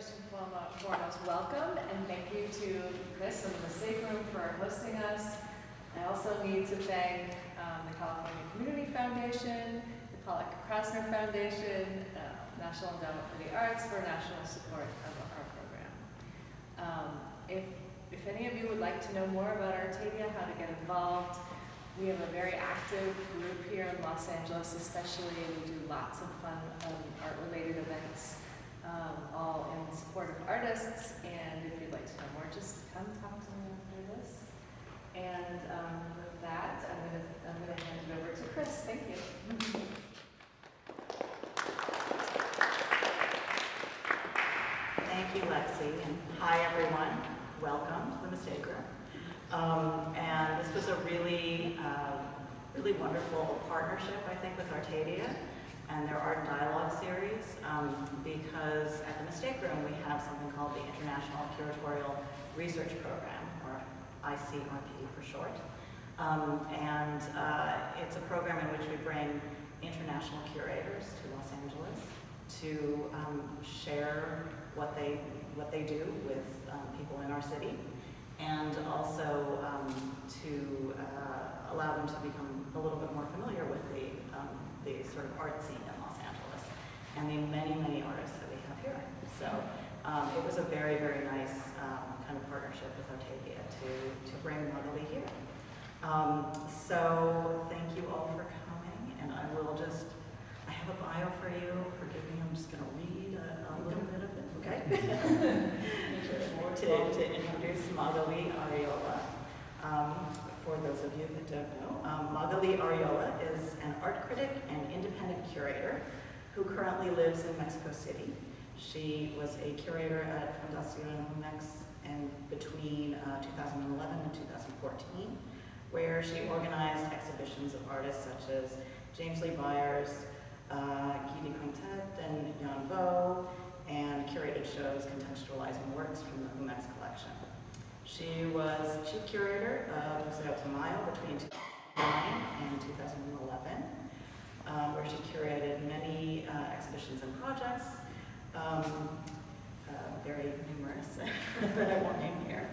first and foremost, welcome, and thank you to Chris and the Mistake Room for hosting us. I also need to thank the California Community Foundation, the Pollock Krasner Foundation, National Endowment for the Arts for national support of our program. If any of you would like to know more about Artedia, how to get involved, we have a very active group here in Los Angeles especially. We do lots of fun art-related events, all in support of artists. And if you'd like to know more, just come talk to me after this. And with that, I'm gonna hand it over to Chris. Thank you. Thank you, Lexi, and hi everyone. Welcome to the Mistake Room. And this was a really wonderful partnership, I think, with Artedia and their Art and Dialogue series, because at the Mistake Room we have something called the International Curatorial Research Program, or ICRP for short. It's a program in which we bring international curators to Los Angeles to share what they do with people in our city, and also to allow them to become a little bit more familiar with the sort of art scene in Los Angeles and the many artists that we have here. So it was a very nice kind of partnership with Artedia to bring Magali here. So thank you all for coming, and I have a bio for you. Forgive me, I'm just going to read a little bit of it, okay? to introduce Magali Arreola. For those of you that don't know, Magali Arreola is an art critic and independent curator who currently lives in Mexico City. She was a curator at Fundación Jumex between 2011 and 2014, where she organized exhibitions of artists such as James Lee Byars, Cointet and Danh Vo, and curated shows contextualizing works from the Jumex Collection. She was Chief Curator of Museo Tamayo between 2009 and 2011, where she curated many exhibitions and projects, very numerous that I won't name here.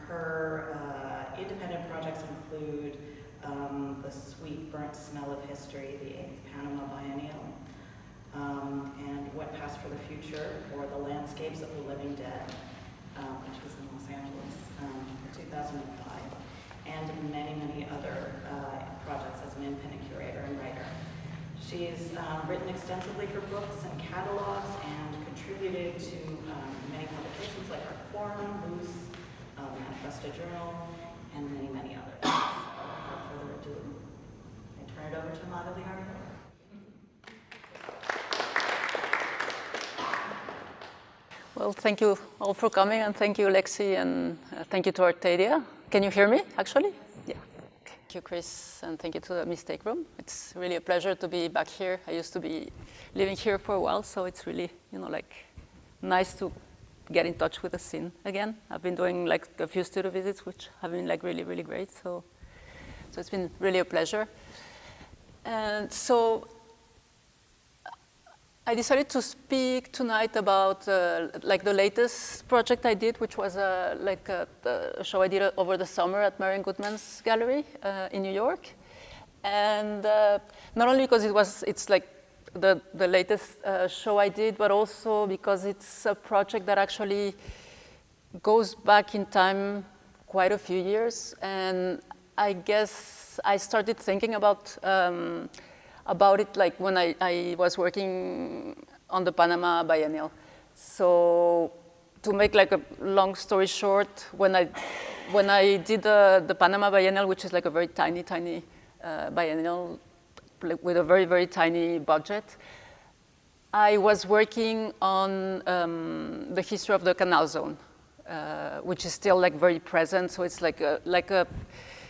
Her independent projects include The Sweet Burnt Smell of History, the 8th Panama Biennial, and What Passed for the Future, or The Landscapes of the Living Dead, which was in Los Angeles in 2005, and many other projects as an independent curator and writer. She's written extensively for books and catalogs and contributed to many publications like Art Forum, Loose, Manifesto Journal, and many others. So without further ado, I turn it over to Magali Arreola. Well, thank you all for coming, and thank you, Lexi, and thank you to Artedia. Can you hear me, actually? Yeah. Thank you, Chris, and thank you to the Mistake Room. It's really a pleasure to be back here. I used to be living here for a while, so it's really, nice to get in touch with the scene again. I've been doing a few studio visits, which have been really great. So it's been really a pleasure. And so I decided to speak tonight about the latest project I did, which was a show I did over the summer at Marion Goodman's gallery in New York. And not only because it's the latest show I did, but also because it's a project that actually goes back in time quite a few years. And I guess I started thinking about it when I was working on the Panama Biennial. So to make a long story short, when I did the Panama Biennial, which is a very tiny biennial with a very tiny budget, I was working on the history of the Canal Zone, which is still very present. So it's like a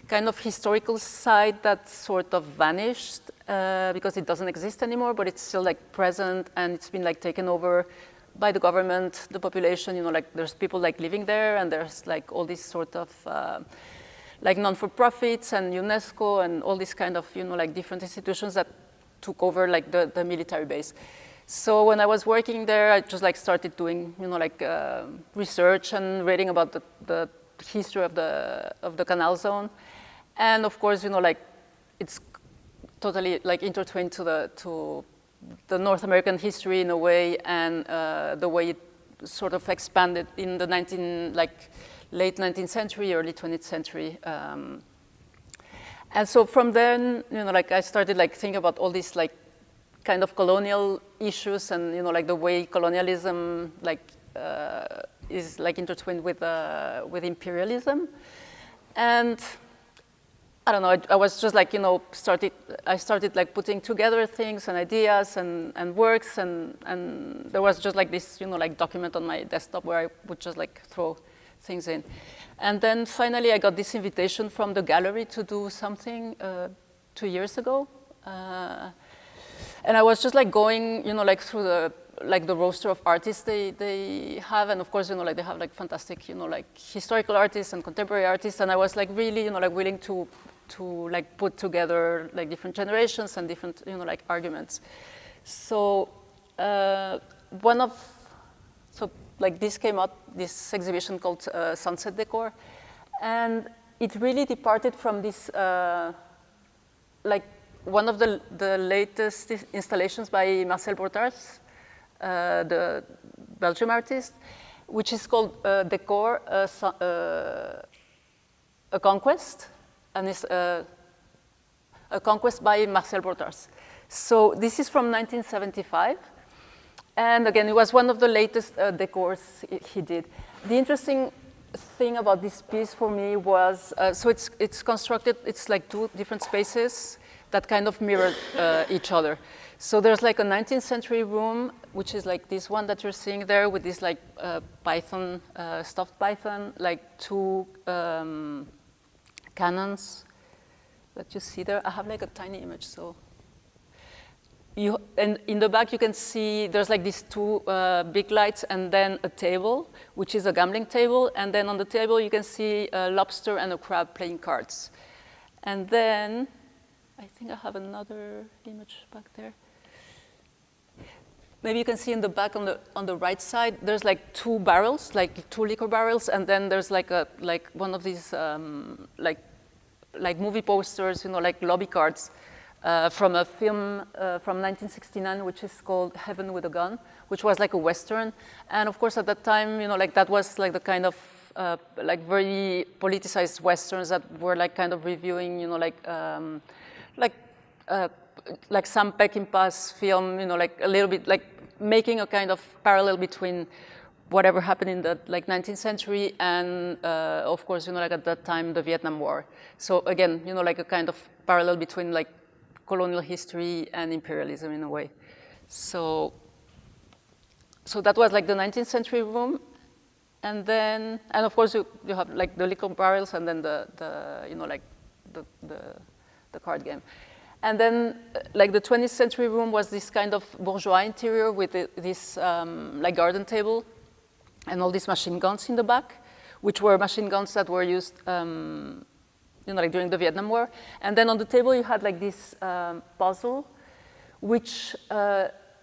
kind of historical site that sort of vanished because it doesn't exist anymore, but it's still present, and it's been taken over by the government, the population. There's people living there, and there's all these sort of non-for-profits and UNESCO and all these kind of different institutions that took over the military base. So when I was working there, I just like started doing, like research and reading about the history of the canal zone. And of course, like it's totally like intertwined to the North American history in a way, and the way it sort of expanded in the late 19th century, early 20th century. And so from then, like I started like thinking about all these like kind of colonial issues, and like the way colonialism like is like intertwined with imperialism. And I don't know, I was just like, I started like putting together things and ideas and works, and there was just like this, like document on my desktop where I would just like throw things in. And then finally I got this invitation from the gallery to do something 2 years ago. And I was just like going, like through the roster of artists they have, and of course, like they have like fantastic, like historical artists and contemporary artists, and I was like really, like willing to like put together like different generations and different, like arguments. So like this came up, this exhibition called Sunset Decor, and it really departed from this like one of the latest installations by Marcel Bortars, the Belgian artist, which is called Decor, a Conquest, and it's a Conquest by Marcel Bortars. So this is from 1975, and again, it was one of the latest decors he did. The interesting thing about this piece for me was, so it's constructed, it's like two different spaces that kind of mirror each other. So there's like a 19th century room, which is like this one that you're seeing there with this like python, stuffed python, like two cannons that you see there. I have like a tiny image, so. And in the back you can see there's like these two big lights and then a table, which is a gambling table. And then on the table you can see a lobster and a crab playing cards. And then, I think I have another image back there. Maybe you can see in the back on the right side, there's like two barrels, like two liquor barrels, and then there's like one of these like movie posters, like lobby cards from a film from 1969, which is called Heaven with a Gun, which was like a Western. And of course at that time, like that was like the kind of like very politicized Westerns that were like kind of reviewing, like Sam Peckinpah's film, like a little bit like making a kind of parallel between whatever happened in the like 19th century and of course, like at that time, the Vietnam War. So again, like a kind of parallel between like colonial history and imperialism in a way. So that was like the 19th century room. And then, and of course you have like the liquor barrels and then the card game. And then like the 20th century room was this kind of bourgeois interior with this like garden table and all these machine guns in the back, which were machine guns that were used like during the Vietnam War. And then on the table you had like this puzzle, which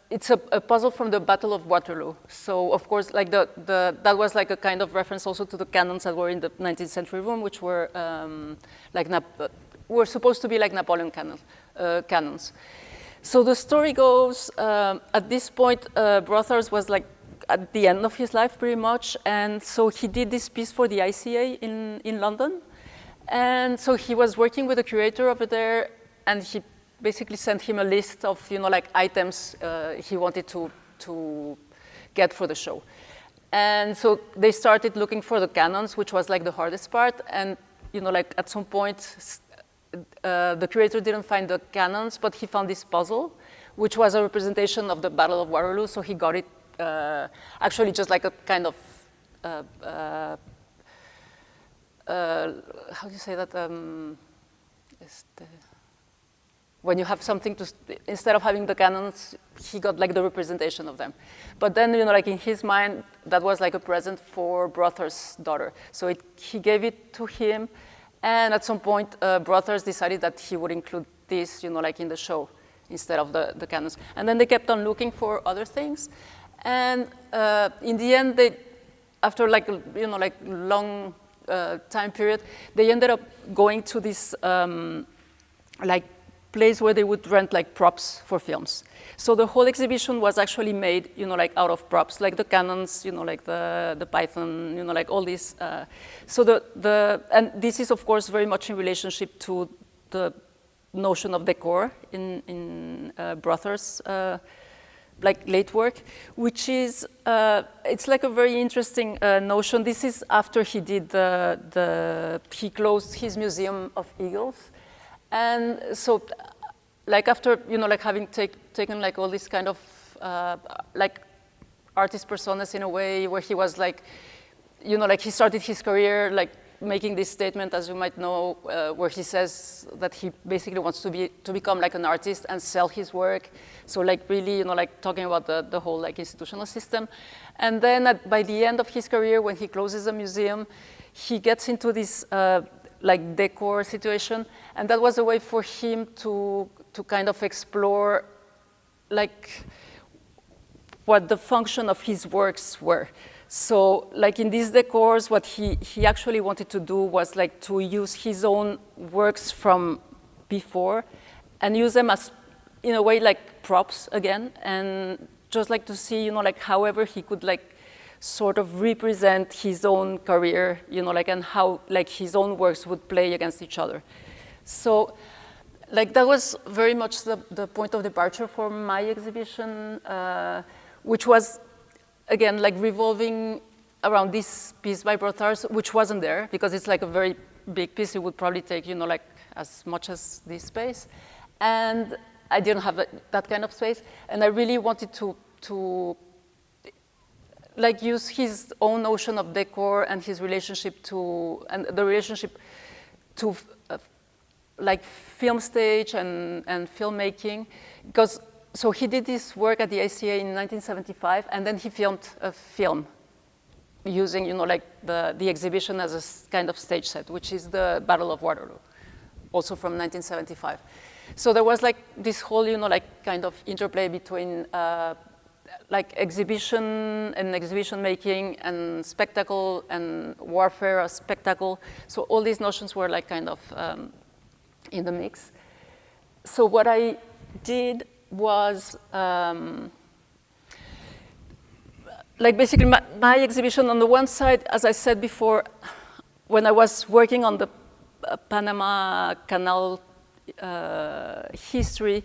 it's a puzzle from the Battle of Waterloo. So of course, like that was like a kind of reference also to the cannons that were in the 19th century room, which were were supposed to be like Napoleon cannons. So the story goes, at this point, Brothers was like at the end of his life pretty much, and so he did this piece for the ICA in London. And so he was working with a curator over there, and he basically sent him a list of like items he wanted to get for the show. And so they started looking for the cannons, which was like the hardest part. And like at some point, the curator didn't find the cannons, but he found this puzzle, which was a representation of the Battle of Waterloo. So he got it actually just like a kind of how do you say that? When you have something to, instead of having the cannons, he got like the representation of them. But then, like in his mind, that was like a present for Brothers' daughter. So he gave it to him, and at some point, Brothers decided that he would include this, like in the show. instead of the canons. And then they kept on looking for other things. And in the end, they, after like, you know, like long time period, they ended up going to this like place where they would rent like props for films. So the whole exhibition was actually made, you know, like out of props, like the cannons, you know, like the python, you know, like all these. So and this is of course very much in relationship to the notion of decor in Brother's like late work, which is, it's like a very interesting notion. This is after he did he closed his Museum of Eagles. And so, like after, you know, like having taken like all this kind of like artist personas in a way where he was like, you know, like he started his career like making this statement, as you might know, where he says that he basically wants to become like an artist and sell his work. So like really, you know, like talking about the whole like institutional system. And then by the end of his career, when he closes the museum, he gets into this like decor situation. And that was a way for him to kind of explore like what the function of his works were. So like in these decors, what he actually wanted to do was like to use his own works from before and use them as, in a way, like props again, and just like to see, you know, like however he could like sort of represent his own career, you know, like, and how like his own works would play against each other. So like that was very much the point of departure for my exhibition, which was, again, like revolving around this piece by Brothers, which wasn't there because it's like a very big piece. It would probably take, you know, like as much as this space. And I didn't have that kind of space. And I really wanted to like use his own notion of decor and his relationship to, and the relationship to like film stage and filmmaking, because so he did this work at the ACA in 1975, and then he filmed a film using, you know, like the exhibition as a kind of stage set, which is the Battle of Waterloo, also from 1975. So there was like this whole, you know, like kind of interplay between like exhibition and exhibition making and spectacle and warfare as spectacle. So all these notions were like kind of in the mix. So what I did was like basically my exhibition on the one side, as I said before, when I was working on the Panama Canal history,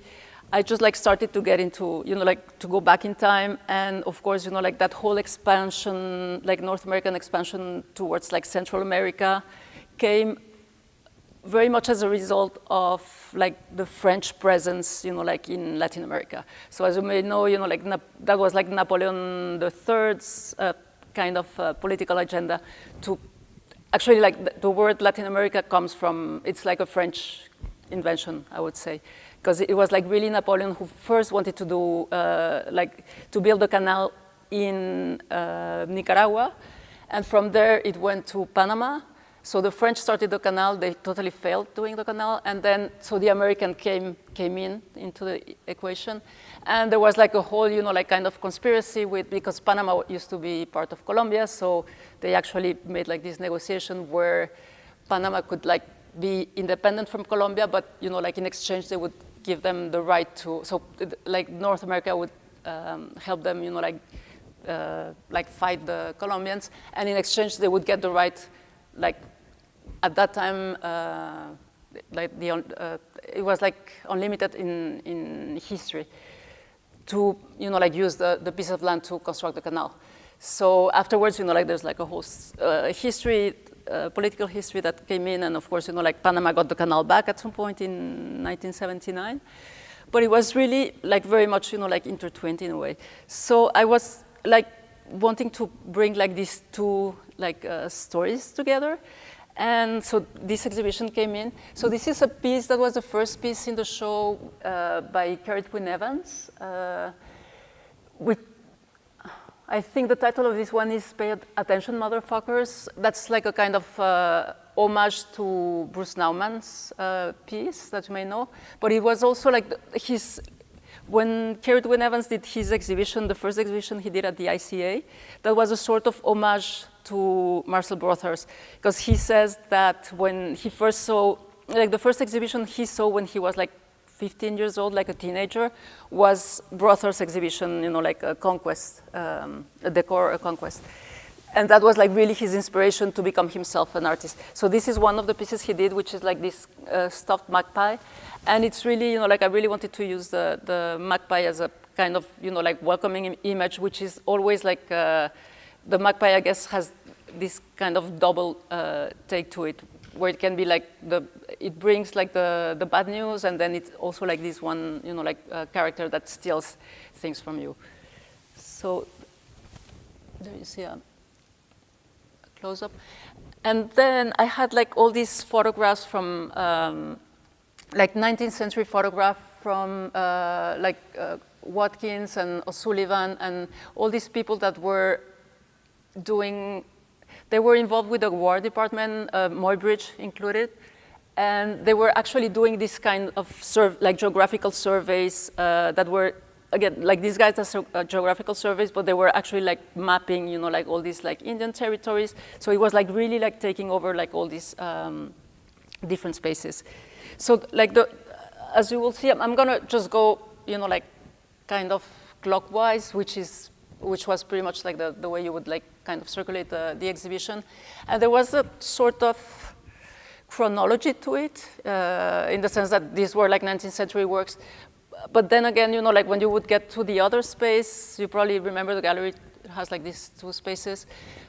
I just like started to get into, you know, like to go back in time. And of course, you know, like that whole expansion, like North American expansion towards like Central America came very much as a result of like the French presence, you know, like in Latin America. So as you may know, you know, like that was like Napoleon III's kind of political agenda to actually like the word Latin America comes from, it's like a French invention, I would say, because it was like really Napoleon who first wanted to do like to build a canal in Nicaragua, and from there it went to Panama. So the French started the canal, they totally failed doing the canal, and then so the American came into the equation, and there was like a whole, you know, like kind of conspiracy because Panama used to be part of Colombia, so they actually made like this negotiation where Panama could like be independent from Colombia, but, you know, like in exchange they would give them the right to, so like North America would help them, you know, like fight the Colombians, and in exchange they would get the right, like at that time, like it was like unlimited in history to, you know, like use the piece of land to construct the canal. So afterwards, you know, like there's like a whole history, political history that came in, and of course, you know, like Panama got the canal back at some point in 1979, but it was really like very much, you know, like intertwined in a way. So I was like wanting to bring like these two like stories together, and so this exhibition came in. So this is a piece that was the first piece in the show by Carrie Quinn Evans. I think the title of this one is "Pay Attention, Motherfuckers." That's like a kind of homage to Bruce Naumann's piece that you may know, but it was also like when Kerry Wynne Evans did his exhibition, the first exhibition he did at the ICA, that was a sort of homage to Marcel Brothers, because he says that when he first saw, like the first exhibition he saw when he was like 15 years old, like a teenager, was Brothers' exhibition, like a conquest, a decor, a conquest. And that was like really his inspiration to become himself an artist. So this is one of the pieces he did, which is like this stuffed magpie. And it's really, like I really wanted to use the magpie as a kind of, like welcoming image, which is always like, the magpie, I guess, has this kind of double take to it, where it can be like it brings like the bad news, and then it's also like this one, like character that steals things from you. So there you see a close-up. And then I had like all these photographs from like 19th century photograph from Watkins and O'Sullivan and all these people that were they were involved with the War Department, Muybridge included, and they were actually doing this kind of geographical surveys that were, again, like these guys are geographical surveys, but they were actually like mapping, like all these like Indian territories. So it was like really like taking over like all these different spaces. So like as you will see, I'm gonna just go, like kind of clockwise, which was pretty much like the way you would like kind of circulate the exhibition. And there was a sort of chronology to it, in the sense that these were like 19th century works. But then again, like when you would get to the other space, you probably remember the gallery has like these two spaces.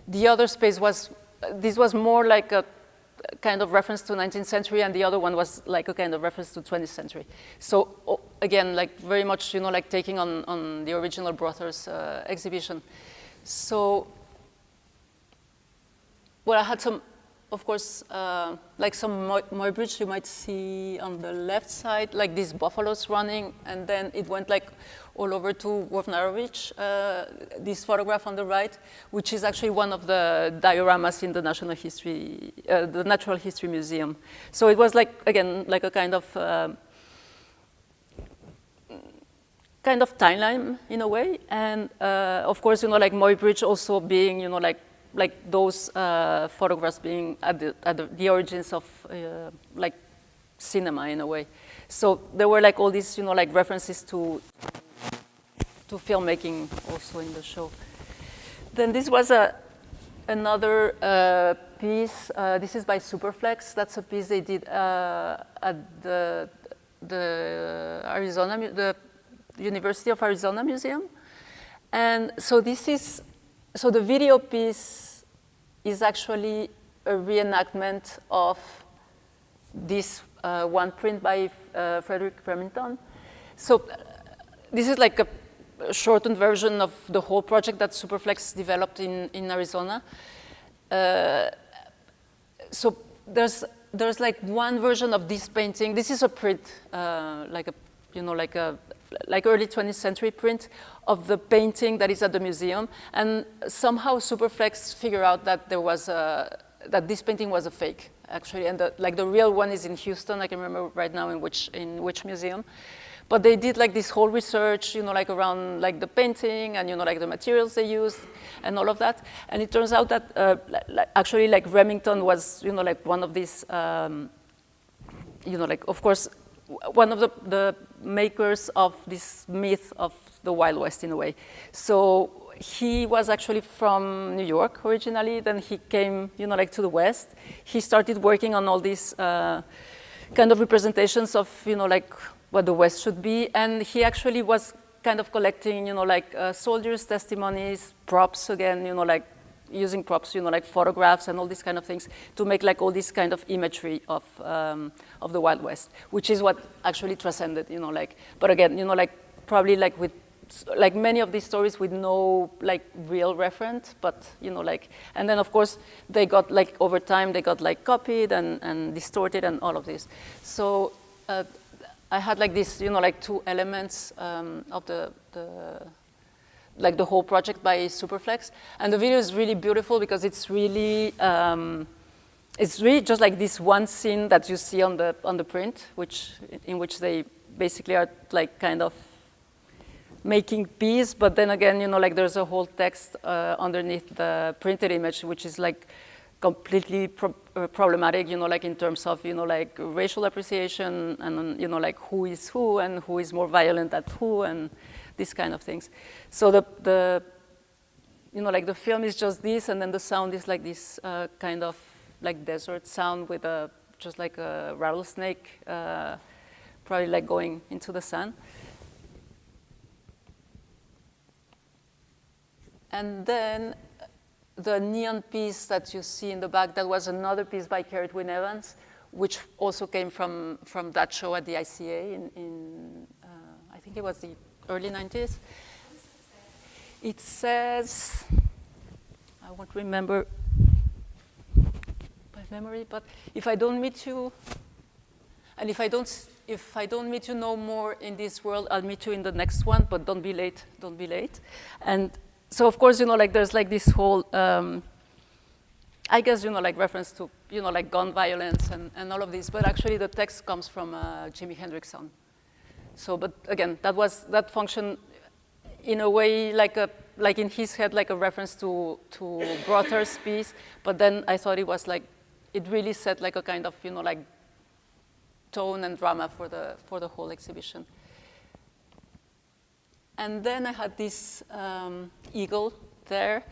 The other space this was more like a kind of reference to 19th century, and the other one was like a kind of reference to 20th century. So again, like very much, like taking on the original Brothers exhibition. So, well, I had some, of course, like some Muybridge you might see on the left side, like these buffaloes running, and then it went like all over to Wojnarowicz, this photograph on the right, which is actually one of the dioramas in the Natural History Museum. So it was like, again, like a kind of timeline in a way, and of course, like Muybridge also being, like those photographs being at the origins of like cinema in a way. So there were like all these, like references to filmmaking also in the show. Then this was another piece. This is by Superflex. That's a piece they did at the University of Arizona Museum. And so so the video piece is actually a reenactment of this one print by Frederick Remington. So this is like a shortened version of the whole project that Superflex developed in Arizona. So there's like one version of this painting. This is a print, like early 20th century print of the painting that is at the museum. And somehow Superflex figured out that that this painting was a fake, actually, and the real one is in Houston. I can remember right now in which museum. But they did like this whole research, like around like the painting and like the materials they used and all of that. And it turns out that actually like Remington was like one of these, like of course one of the makers of this myth of the Wild West in a way. So he was actually from New York originally. Then he came, like to the West. He started working on all these kind of representations of, like what the West should be. And he actually was kind of collecting, like soldiers' testimonies, props again, like using props, like photographs and all these kind of things to make like all this kind of imagery of the Wild West, which is what actually transcended, like, but again, like probably like with, like many of these stories with no like real reference, but like, and then of course they got like over time they got like copied and distorted and all of this. So I had like this, like two elements of like the whole project by Superflex, and the video is really beautiful because it's really it's really just like this one scene that you see on the print, in which they basically are like kind of making peace, but then again, like there's a whole text underneath the printed image, which is like completely problematic, like in terms of, like racial appreciation and, like who is who and who is more violent at who and these kind of things. So the like the film is just this, and then the sound is like this kind of like desert sound with just like a rattlesnake, probably like going into the sun. And then the neon piece that you see in the back, that was another piece by Kerrit Wynne Evans, which also came from that show at the ICA in I think it was the early 90s. It says, I won't remember by memory, but if I don't meet you, and if I don't meet you no more in this world, I'll meet you in the next one, but don't be late, don't be late. And so of course, like there's like this whole, I guess, like reference to, like gun violence and all of this, but actually the text comes from Jimi Hendrix song. So, but again, that function in a way like in his head, like a reference to Brother's piece, but then I thought it was like, it really set like a kind of, like tone and drama for the whole exhibition. And then I had this eagle there,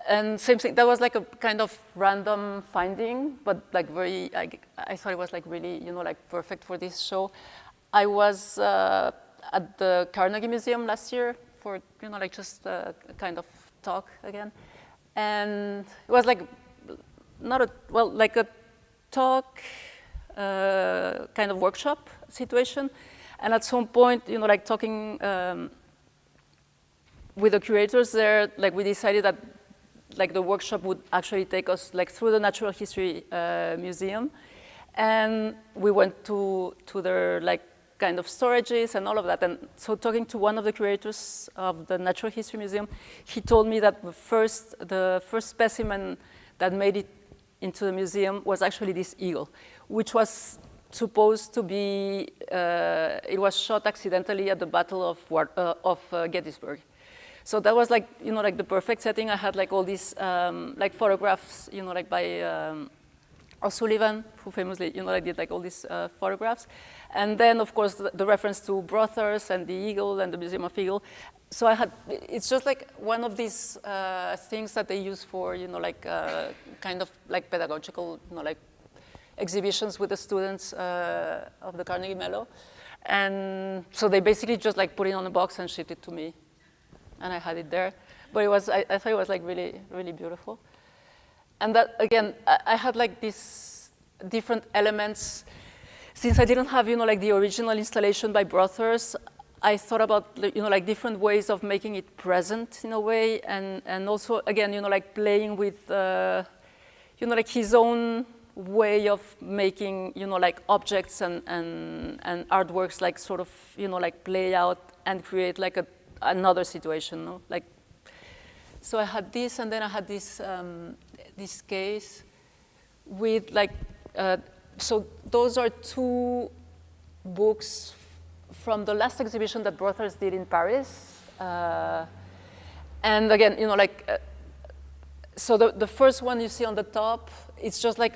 and same thing. That was like a kind of random finding, but like very. I thought it was like really, like perfect for this show. I was at the Carnegie Museum last year for like just a kind of talk again, and it was like like a talk, kind of workshop situation, and at some point, like talking. With the curators there, like we decided that like the workshop would actually take us like through the Natural History Museum, and we went to their like kind of storages and all of that. And so talking to one of the curators of the Natural History Museum, he told me that the first specimen that made it into the museum was actually this eagle, which was supposed to be, it was shot accidentally at the Battle of Gettysburg. So that was like, like the perfect setting. I had like all these like photographs, like by O'Sullivan, who famously, like did like all these photographs. And then of course the reference to Brothers and the eagle and the Museum of Eagle. So I had, it's just like one of these things that they use for, like kind of like pedagogical, like exhibitions with the students of the Carnegie Mellon. And so they basically just like put it on a box and shipped it to me. And I had it there. But it was, I thought it was like really, really beautiful. And that, again, I had like these different elements. Since I didn't have, like the original installation by Brothers, I thought about, like different ways of making it present in a way. And also, again, like playing with, like his own way of making, like objects and artworks, like sort of, like play out and create like another situation, no? Like, so I had this, and then I had this this case with like, so those are two books from the last exhibition that Brothers did in Paris, and again, like, so the first one you see on the top, it's just like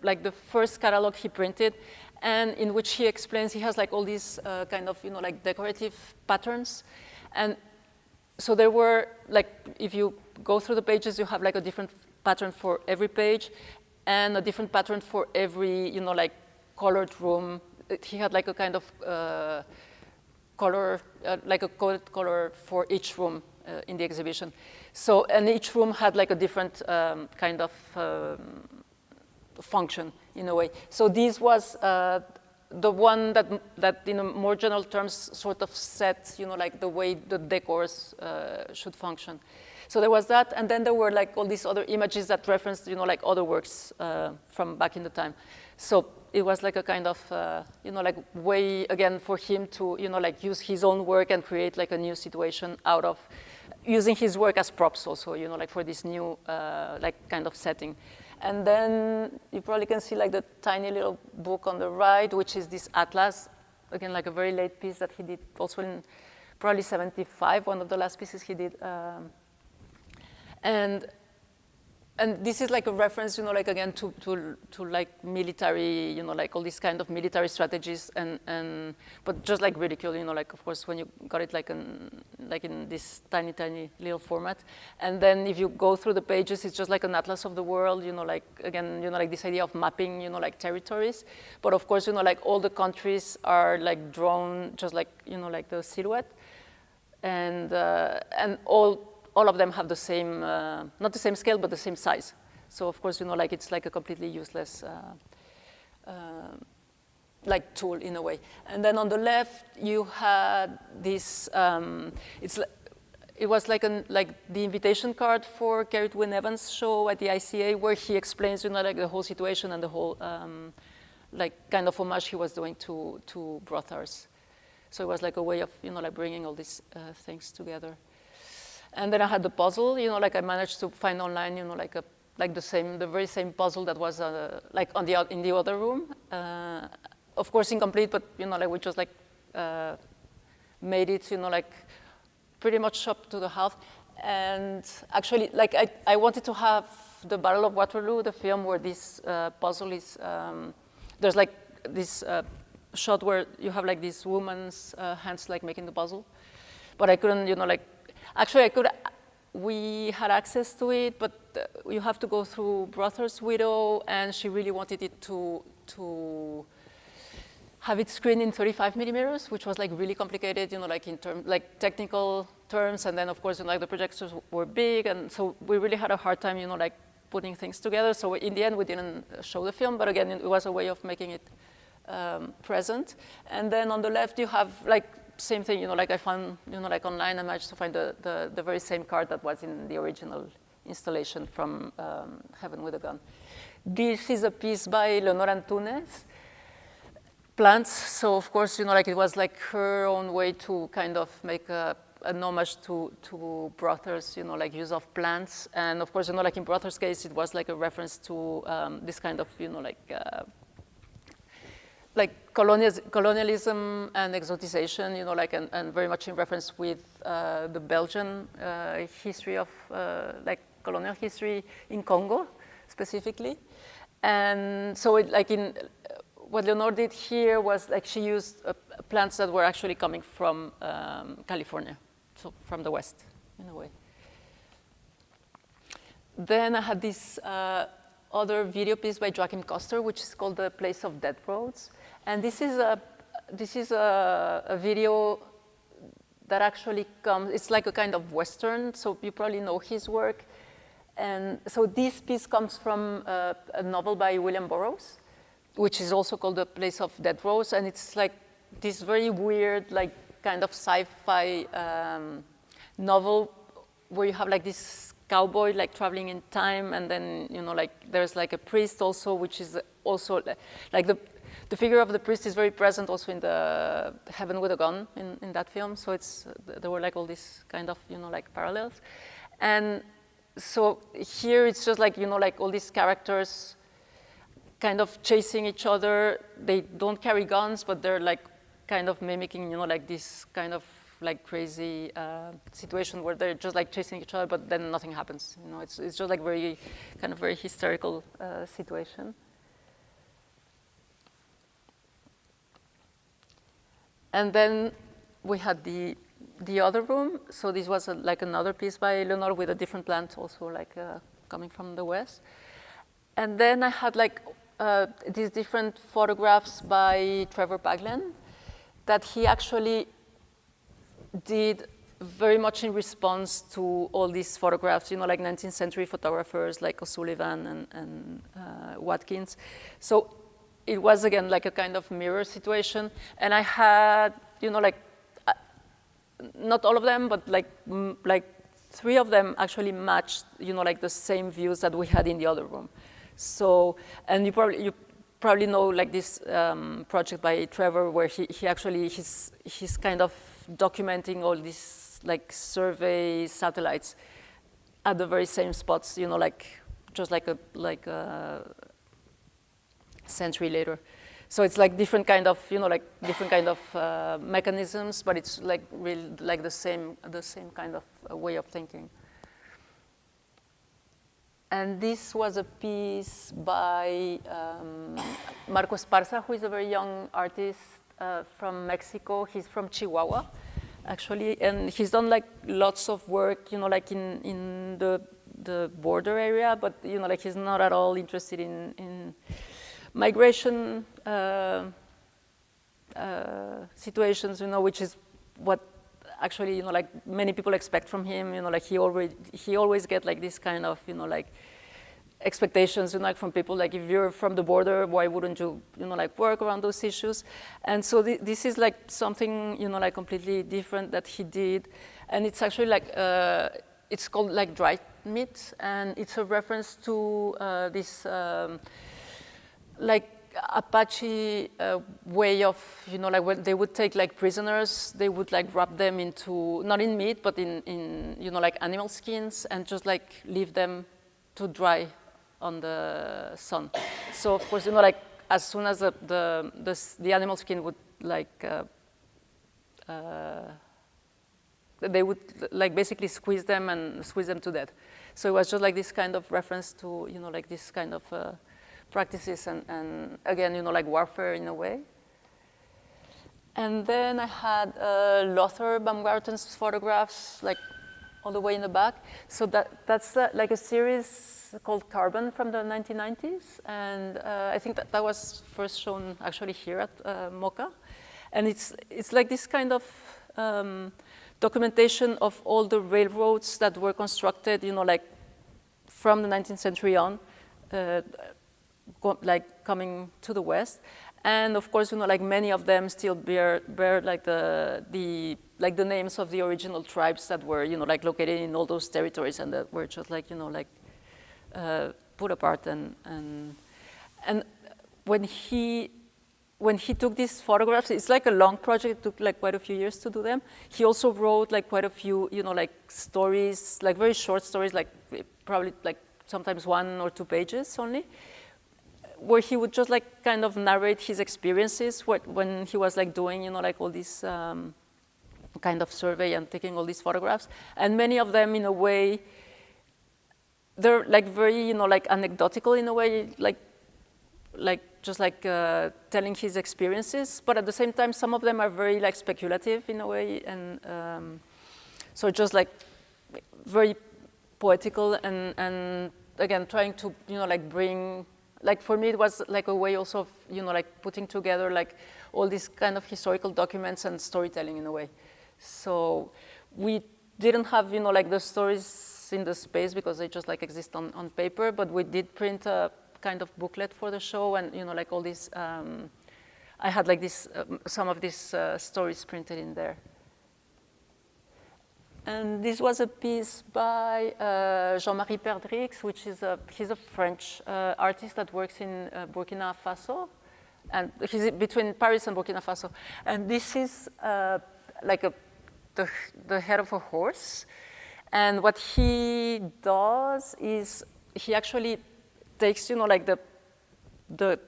like the first catalog he printed, and in which he explains, he has like all these kind of, like decorative patterns. And so there were like, if you go through the pages, you have like a different pattern for every page and a different pattern for every, like colored room. He had like a kind of color, like a coded color for each room in the exhibition. So, and each room had like a different kind of function in a way. So this was the one that in a more general terms sort of set, like the way the decors should function. So there was that, and then there were like all these other images that referenced, like other works from back in the time. So it was like a kind of, like way, again, for him to, like use his own work and create like a new situation out of using his work as props also, like for this new, like kind of setting. And then you probably can see like the tiny little book on the right, which is this atlas, again, like a very late piece that he did also in probably 75, one of the last pieces he did. And this is like a reference, like again to like military, like all these kind of military strategies, but just like ridicule, like of course when you got it like in this tiny little format, and then if you go through the pages, it's just like an atlas of the world, like again, like this idea of mapping, like territories, but of course, like all the countries are like drawn just like like the silhouette, and all of them have the same, not the same scale, but the same size. So of course, like it's like a completely useless like tool in a way. And then on the left, you had this, it was like the invitation card for Gerrit Wyn Evans' show at the ICA, where he explains, like the whole situation and the whole like kind of homage he was doing to Brothers. So it was like a way of, like bringing all these things together. And then I had the puzzle, like I managed to find online, like the very same puzzle that was like in the other room. Of course, incomplete, but like we just like made it, like pretty much up to the half. And actually, like I wanted to have the Battle of Waterloo, the film where this puzzle is. There's like this shot where you have like this woman's hands like making the puzzle, but I couldn't, like. Actually, we had access to it, but you have to go through Brothers' widow, and she really wanted it to have it screened in 35 millimeters, which was like really complicated, like in like technical terms, and then of course, like the projectors were big, and so we really had a hard time, like putting things together. So in the end, we didn't show the film, but again, it was a way of making it present. And then on the left, you have like same thing, like I found, like online, I managed to find the very same card that was in the original installation from Heaven with a Gun. This is a piece by Leonor Antunes, Plants. So of course, like it was like her own way to kind of make an homage to Brothers, like use of plants. And of course, like in Brothers' case, it was like a reference to this kind of, like colonialism and exoticization, like, and very much in reference with the Belgian history of like colonial history in Congo, specifically. And so what Leonor did here was like she used plants that were actually coming from California, so from the West, in a way. Then I had this other video piece by JoachimKoester, which is called The Place of Dead Roads. And this is a video that actually comes, it's like a kind of Western, so you probably know his work. And so this piece comes from a novel by William Burroughs, which is also called The Place of Dead Roads. And it's like this very weird, like kind of sci-fi novel where you have like this cowboy like traveling in time, and then, like there's like a priest also, which is also like the figure of the priest is very present also in the Heaven with a Gun in that film. So there were like all these kind of, like parallels. And so here it's just like, like all these characters kind of chasing each other. They don't carry guns, but they're like kind of mimicking, like this kind of like crazy situation where they're just like chasing each other, but then nothing happens. It's just like very hysterical situation. And then we had the other room. So this was like another piece by Leonor with a different plant, also like coming from the West. And then I had like these different photographs by Trevor Paglen that he actually did very much in response to all these photographs, like 19th century photographers like O'Sullivan and Watkins. So it was, again, like a kind of mirror situation. And I had, like, not all of them, but like 3 of them actually matched, like the same views that we had in the other room. So, and you probably know like this project by Trevor where he actually, he's kind of documenting all these like survey satellites at the very same spots, like just like a century later. So it's like different kind of, like different kind of mechanisms, but it's like really like the same kind of way of thinking. And this was a piece by Marco Esparza, who is a very young artist from Mexico. He's from Chihuahua, actually, and he's done like lots of work, like in the border area, but like he's not at all interested in migration situations, which is what actually, like many people expect from him. Like he always get like this kind of, like expectations, like from people, like if you're from the border, why wouldn't you, like work around those issues? And so this is like something, like completely different that he did, and it's actually like it's called like dry meat, and it's a reference to this like Apache way of, like when they would take like prisoners, they would like wrap them into, not in meat, but in like animal skins, and just like leave them to dry on the sun. So of course, like as soon as the animal skin would like, they would like basically squeeze them to death. So it was just like this kind of reference to, like this kind of practices and again, like warfare in a way. And then I had Lothar Baumgarten's photographs, like all the way in the back. So that's like a series called Carbon from the 1990s. And I think that was first shown actually here at MoCA. And it's like this kind of documentation of all the railroads that were constructed, like from the 19th century on, like coming to the West. And of course, like many of them still bear like the names of the original tribes that were, like located in all those territories and that were just like, like put apart. And when he took these photographs, it's like a long project. It took like quite a few years to do them. He also wrote like quite a few, like stories, like very short stories, like probably like sometimes 1 or 2 pages only, where he would just like kind of narrate his experiences when he was like doing, like all this kind of survey and taking all these photographs. And many of them, in a way, they're like very, like anecdotal in a way, like just like telling his experiences. But at the same time, some of them are very like speculative in a way, and so just like very poetical and again trying to, like bring. Like for me, it was like a way also of, like putting together like all these kind of historical documents and storytelling in a way. So we didn't have, like the stories in the space because they just like exist on paper, but we did print a kind of booklet for the show, and, like all these, I had like this, some of these stories printed in there. And this was a piece by Jean-Marie Perdrix, which is he's a French artist that works in Burkina Faso, and he's between Paris and Burkina Faso. And this is like the head of a horse. And what he does is he actually takes, like the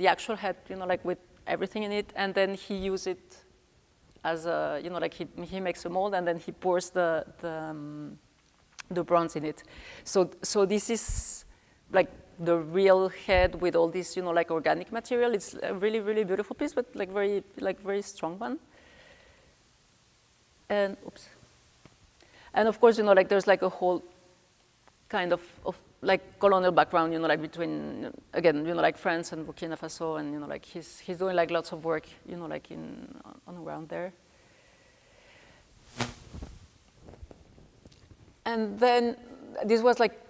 actual head, like with everything in it, and then he uses it as a, like he makes a mold and then he pours the bronze in it. So this is like the real head with all this, like organic material. It's a really, really beautiful piece, but like very strong one. And oops. And of course, like there's like a whole kind of like colonial background, like between, again, like France and Burkina Faso, and, like he's doing like lots of work, like on around there. And then this was like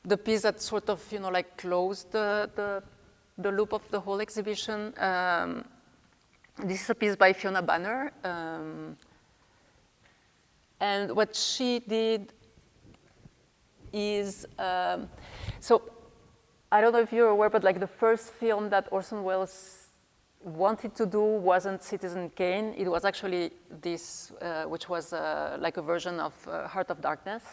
the piece that sort of, like closed the loop of the whole exhibition. This is a piece by Fiona Banner. And what she did is, so I don't know if you're aware, but like the first film that Orson Welles wanted to do wasn't Citizen Kane. It was actually this, which was like a version of Heart of Darkness.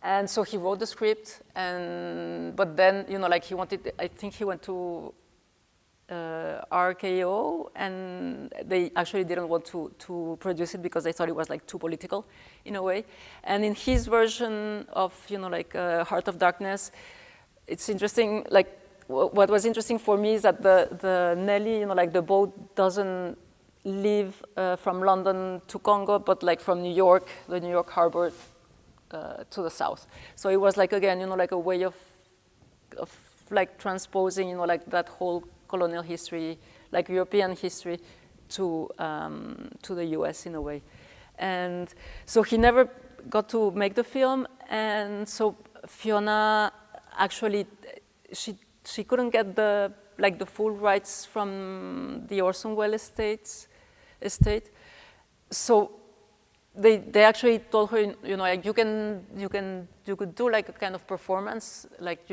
And so he wrote the script, but then, you know, like he wanted, I think he went to RKO, and they actually didn't want to produce it because they thought it was like too political in a way. And in his version of, you know, like Heart of Darkness, it's interesting, like what was interesting for me is that the Nelly, you know, like the boat doesn't leave from London to Congo, but like from New York, the New York harbor to the south. So it was like, again, you know, like a way of like transposing, you know, like that whole colonial history, like European history, to the US in a way. And so he never got to make the film, and so Fiona actually, she couldn't get the full rights from the Orson Welles estate. So they actually told her, you know, like you could do like a kind of performance, like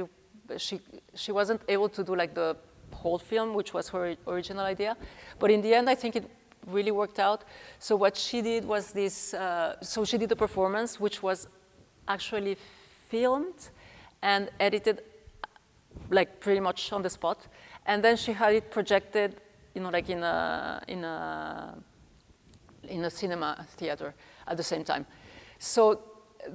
she wasn't able to do like the whole film, which was her original idea, but in the end, I think it really worked out. So what she did was this. So she did the performance, which was actually filmed and edited, like pretty much on the spot, and then she had it projected, you know, like in a cinema theater at the same time. So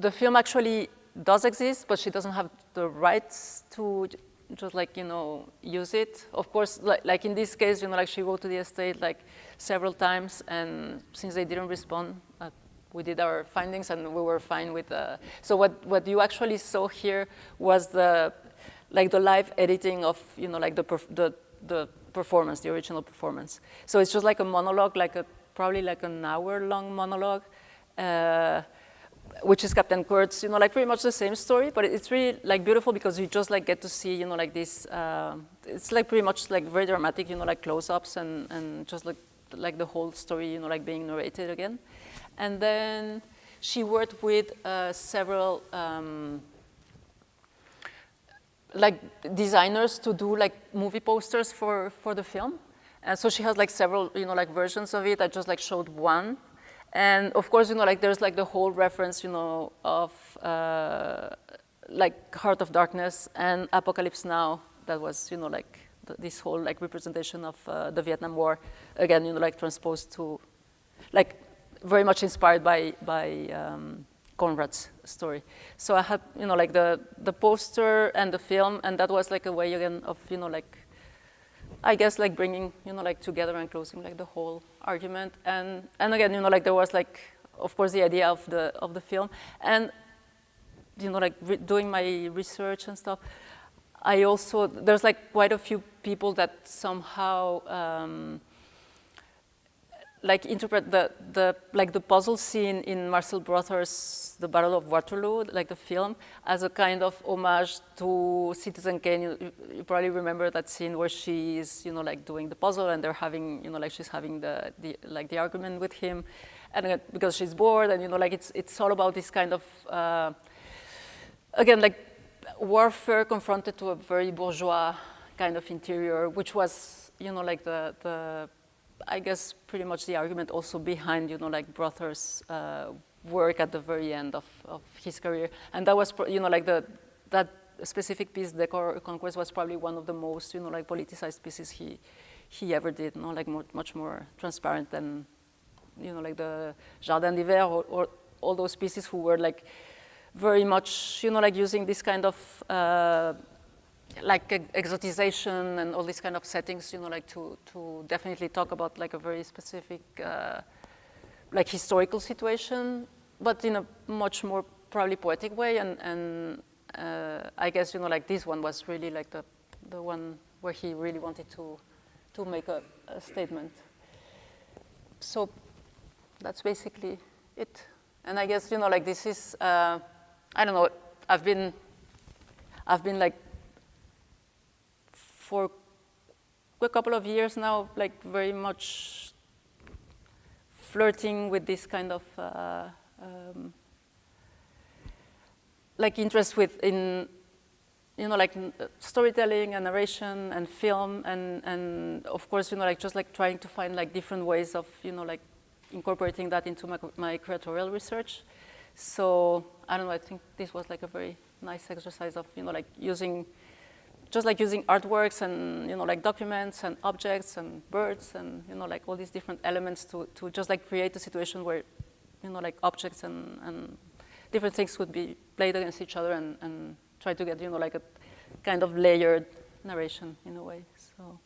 the film actually does exist, but she doesn't have the rights to just like, you know, use it. Of course, like in this case, you know, like she wrote to the estate like several times, and since they didn't respond, we did our findings and we were fine with so what you actually saw here was the live editing of, you know, like the performance, the original performance. So it's just like a monologue, like probably like an hour-long monologue, which is Captain Kurt's, you know, like pretty much the same story, but it's really like beautiful because you just like get to see, you know, like this, it's like pretty much like very dramatic, you know, like close-ups and just like the whole story, you know, like being narrated again. And then she worked with several like designers to do like movie posters for the film. And so she has like several, you know, like versions of it. I just like showed one. And of course, you know, like there's like the whole reference, you know, of like Heart of Darkness and Apocalypse Now. That was, you know, like this whole like representation of the Vietnam War. Again, you know, like transposed to, like very much inspired by Conrad's story. So I had, you know, like the poster and the film, and that was like a way again of, you know, like, I guess like bringing, you know, like together and closing like the whole argument. And again, you know, like there was like, of course, the idea of the film, and, you know, like doing my research and stuff. I also, there's like quite a few people that somehow like interpret the puzzle scene in Marcel Brothers' The Battle of Waterloo, like the film, as a kind of homage to Citizen Kane. You probably remember that scene where she's, you know, like doing the puzzle, and they're having, you know, like she's having the argument with him, and because she's bored, and, you know, like it's all about this kind of again, like warfare confronted to a very bourgeois kind of interior, which was, you know, like the I guess pretty much the argument also behind, you know, like Brothers' work at the very end of his career. And that was, you know, like that specific piece, Decor Conquest, was probably one of the most, you know, like politicized pieces he ever did, you know, like much more transparent than, you know, like the Jardin d'Hiver or all those pieces who were like very much, you know, like using this kind of like exotization and all these kind of settings, you know, like to definitely talk about like a very specific like historical situation, but in a much more probably poetic way. And I guess, you know, like this one was really like the one where he really wanted to make a statement. So that's basically it. And I guess, you know, like this is, I don't know, I've been like, for a couple of years now, like very much flirting with this kind of like interest in, you know, like storytelling and narration and film, and of course, you know, like just like trying to find like different ways of, you know, like incorporating that into my curatorial research. So I don't know, I think this was like a very nice exercise of, like using artworks and, like documents and objects and birds and, like all these different elements to just like create a situation where, like objects and different things would be played against each other and try to get, like a kind of layered narration in a way. So.